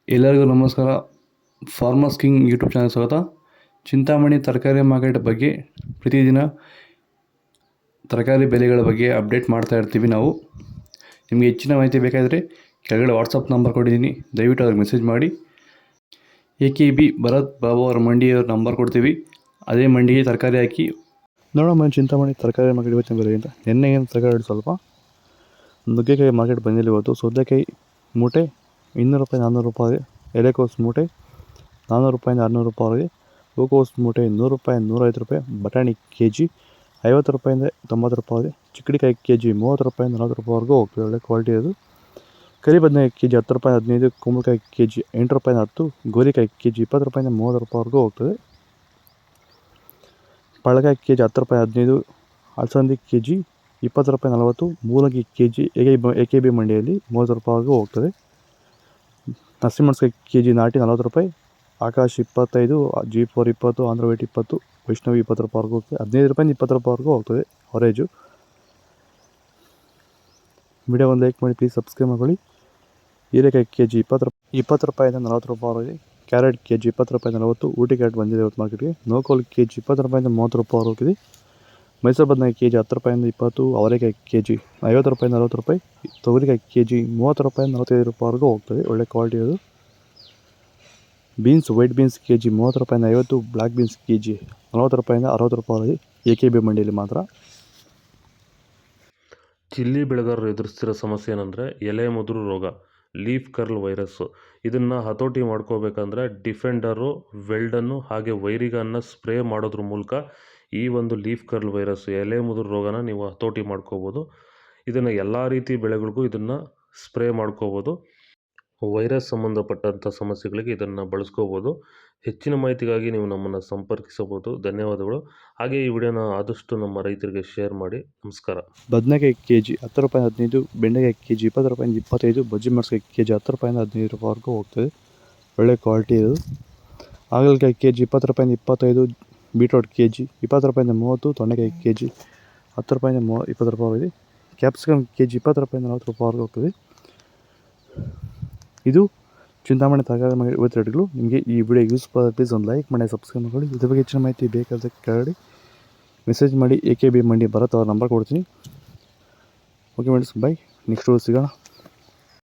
ಎಲ್ಲರಿಗೂ ನಮಸ್ಕಾರ. Farmers king YouTube channel ಸ್ವಾಗತ. ಚಿಂತಾಮಣಿ ತರಕಾರಿ ಮಾರ್ಕೆಟ್ ಬಗ್ಗೆ ಪ್ರತಿದಿನ ತರಕಾರಿ ಬೆಲೆಗಳ ಬಗ್ಗೆ ಅಪ್ಡೇಟ್ ಮಾಡ್ತಾ ಇರ್ತೀವಿ ನಾವು. ನಿಮಗೆ ಹೆಚ್ಚಿನ ಮಾಹಿತಿ ಬೇಕಾದರೆ ಕೆಳಗಡೆ ವಾಟ್ಸಪ್ ನಂಬರ್ ಕೊಟ್ಟಿದ್ದೀನಿ, ದಯವಿಟ್ಟು ಅವ್ರಿಗೆ ಮೆಸೇಜ್ ಮಾಡಿ. AKB ಭರತ್ ಬಾಬು ಅವರ ಮಂಡಿಯವ್ರ ನಂಬರ್ ಕೊಡ್ತೀವಿ, ಅದೇ ಮಂಡಿಗೆ ತರಕಾರಿ ಹಾಕಿ ನೋಡೋಣ. ಚಿಂತಾಮಣಿ ತರಕಾರಿ ಮಾರ್ಕೆಟ್ ಇವತ್ತಿನ ಬೆಲೆ ಅಂತ ನಿನ್ನೆ ಏನು ತರಕಾರಿ ಸ್ವಲ್ಪ ನುಗ್ಗೆಕಾಯಿ ಮಾರ್ಕೆಟ್ ಬಂದಿಲ್ಲ ಇವತ್ತು. ಸೌತೆಕಾಯಿ ಮೂಟೆ 200 ರೂಪಾಯಿ 400 ರೂಪಾಯಿ, ಎಲೆಕೋಸು ಮೂಟೆ 400 ರೂಪಾಯಿಂದ 600 ರೂಪಾಯಿ, ಹೂಕೋಸು ಮೂಟೆ 100 ರೂಪಾಯಿ 105 ರೂಪಾಯಿ, ಬಟಾಣಿ KG 50 ರೂಪಾಯಿಂದ 90 ರೂಪಾಯಿ, ಚಿಕ್ಕಡಿಕಾಯಿ KG 30 ರೂಪಾಯಿಂದ 40 ರೂಪಾಯಿವರೆಗೂ ಹೋಗ್ತದೆ. ಒಳ್ಳೆ ಕ್ವಾಲಿಟಿ ಅದು. ಕರಿ ಬದನೆಕಾಯಿ KG 10 ರೂಪಾಯಿ 15, ಕುಂಬಳಕಾಯಿ KG 8 ರೂಪಾಯಿಂದ 10, ಗೋರಿಕಾಯಿ KG 20 ರೂಪಾಯಿಂದ 30 ರೂಪಾಯಿವರೆಗೂ ಹೋಗ್ತದೆ. ಪಳಕಾಯಿ KG 10 ರೂಪಾಯಿ 15, ಅಲಸಂದಿ KG 20 ರೂಪಾಯಿ 40, ಮೂಲಂಗಿ KG AKB ಮಂಡಿಯಲ್ಲಿ 30 ರೂಪಾಯಿವರೆಗೂ ಹೋಗ್ತದೆ. ಹಸಿಮೆಣಸಿನಕಾಯಿ KG ನಾಟಿ 40 ರೂಪಾಯಿ, ಆಕಾಶ್ 25, G4 20, ಆಂಧ್ರ ವೈಟ್ 20, ವೈಷ್ಣವಿ 20 ರೂಪಾಯಿವರೆಗೂ ಹೋಗ್ತದೆ. 15 ರೂಪಾಯಿಂದ 20 ರೂಪಾಯಿವರೆಗೂ ಹೋಗ್ತದೆ ಅವರೇಜು. ವಿಡಿಯೋ ಒಂದು ಲೈಕ್ ಮಾಡಿ, ಪ್ಲೀಸ್ ಸಬ್ಸ್ಕ್ರೈಬ್ ಮಾಡ್ಕೊಳ್ಳಿ. ಹೀರೆಕಾಯಿ KG 20 ರೂಪಾಯಿಂದ 40 ರೂಪಾಯಿವರೆಗೆ, ಕ್ಯಾರೆಟ್ KG 20 ರೂಪಾಯಿಂದ 40, ಊಟಿ ಕ್ಯಾರೆಟ್ ಬಂದಿದೆ ಇವತ್ತು ಮಾರ್ಕೆಟ್ಗೆ. ನೋಕೋಲ್ KG 20 ರೂಪಾಯಿಂದ 30 ರೂಪಾಯಿ ಹೋಗಿದೆ. ಮೈಸೂರು ಬದನೆಕಾಯಿ KG 10 ರೂಪಾಯಿಂದ 20, ಅವರೆಕಾಯಿ KG 50 ರೂಪಾಯಿಂದ 40 ರೂಪಾಯಿ, ತೊಗರಿಕಾಯಿ KG 30 ರೂಪಾಯಿಂದ 45 ರೂಪಾಯಿವರೆಗೂ ಹೋಗ್ತದೆ. ಒಳ್ಳೆ ಕ್ವಾಲಿಟಿ ಅದು. ಬೀನ್ಸ್ ವೈಟ್ ಬೀನ್ಸ್ KG 30 ರೂಪಾಯಿಂದ 50, ಬ್ಲ್ಯಾಕ್ ಬೀನ್ಸ್ KG 40 ರೂಪಾಯಿಂದ 60 ರೂಪಾಯಿವರೆಗೆ AKB ಮಂಡಿಯಲ್ಲಿ ಮಾತ್ರ. ಚಿಲ್ಲಿ ಬೆಳೆಗಾರರು ಎದುರಿಸ್ತಿರೋ ಸಮಸ್ಯೆ ಏನಂದರೆ ಎಲೆ ಮುದುರು ರೋಗ, ಲೀಫ್ ಕರ್ಲ್ ವೈರಸ್ಸು. ಇದನ್ನು ಹತೋಟಿ ಮಾಡ್ಕೋಬೇಕಂದ್ರೆ ಡಿಫೆಂಡರು, ವೆಲ್ಡನ್ನು ಹಾಗೆ ವೈರಿಗನ್ನ ಸ್ಪ್ರೇ ಮಾಡೋದ್ರ ಮೂಲಕ ಈ ಒಂದು ಲೀಫ್ ಕರ್ಲ್ ವೈರಸ್ಸು, ಎಲೆ ಮುದುರು ರೋಗನ ನೀವು ಹತೋಟಿ ಮಾಡ್ಕೋಬೋದು. ಇದನ್ನು ಎಲ್ಲ ರೀತಿ ಬೆಳೆಗಳಿಗೂ ಇದನ್ನು ಸ್ಪ್ರೇ ಮಾಡ್ಕೋಬೋದು. ವೈರಸ್ ಸಂಬಂಧಪಟ್ಟಂಥ ಸಮಸ್ಯೆಗಳಿಗೆ ಇದನ್ನು ಬಳಸ್ಕೋಬೋದು. ಹೆಚ್ಚಿನ ಮಾಹಿತಿಗಾಗಿ ನೀವು ನಮ್ಮನ್ನು ಸಂಪರ್ಕಿಸಬಹುದು. ಧನ್ಯವಾದಗಳು. ಹಾಗೆ ಈ ವಿಡಿಯೋನ ಆದಷ್ಟು ನಮ್ಮ ರೈತರಿಗೆ ಶೇರ್ ಮಾಡಿ. ನಮಸ್ಕಾರ. ಬದನೆಕಾಯಿ KG 10 ರೂಪಾಯಿ 15, ಬೆಂಡೆಕಾಯಿ KG 20 ರೂಪಾಯಿಂದ 25, ಬಜ್ಜಿ ಮೆಣಸಿನಕಾಯಿ KG 10 ರೂಪಾಯಿಂದ 15 ರೂಪಾಯಿವರೆಗೂ ಹೋಗ್ತದೆ. ಒಳ್ಳೆ ಕ್ವಾಲಿಟಿ ಇದು. ಹಾಗಲಕಾಯಿ KG 20 ರೂಪಾಯಿಂದ 25, ಬೀಟ್ರೋಟ್ KG 20 ರೂಪಾಯಿಂದ 30, ತೊಂಡೆಕಾಯಿ KG 10 ರೂಪಾಯಿಂದ 20 ರೂಪಾಯಿವರೆಗೆ, ಕ್ಯಾಪ್ಸಿಕಮ್ KG 20 ರೂಪಾಯಿಂದ 40 ರೂಪಾಯಿವರೆಗೂ ಹೋಗ್ತದೆ. ಇದು ಚಿಂತಾಮಣಿ ತರಕಾರಿ ಮಾರ್ಕೆಟ್ ಇವತ್ತು ರೇಟ್ಗಳು. ನಿಮಗೆ ಈ ವಿಡಿಯೋ ಯೂಸ್ ಪ್ಲೀಸ್ ಒಂದು ಲೈಕ್ ಮಾಡಿ, ಸಬ್ಸ್ಕ್ರೈಬ್ ಮಾಡಿ. ಇದ್ರ ಬಗ್ಗೆ ಹೆಚ್ಚಿನ ಮಾಹಿತಿ ಬೇಕಾದ ಕೆಳಗಡೆ ಮೆಸೇಜ್ ಮಾಡಿ. AKB ಮಂಡಿ ಭರತ್ ಅವ್ರ ನಂಬರ್ ಕೊಡ್ತೀನಿ. Okay madams, by. ನೆಕ್ಸ್ಟ್ ಸಿಗೋಣ.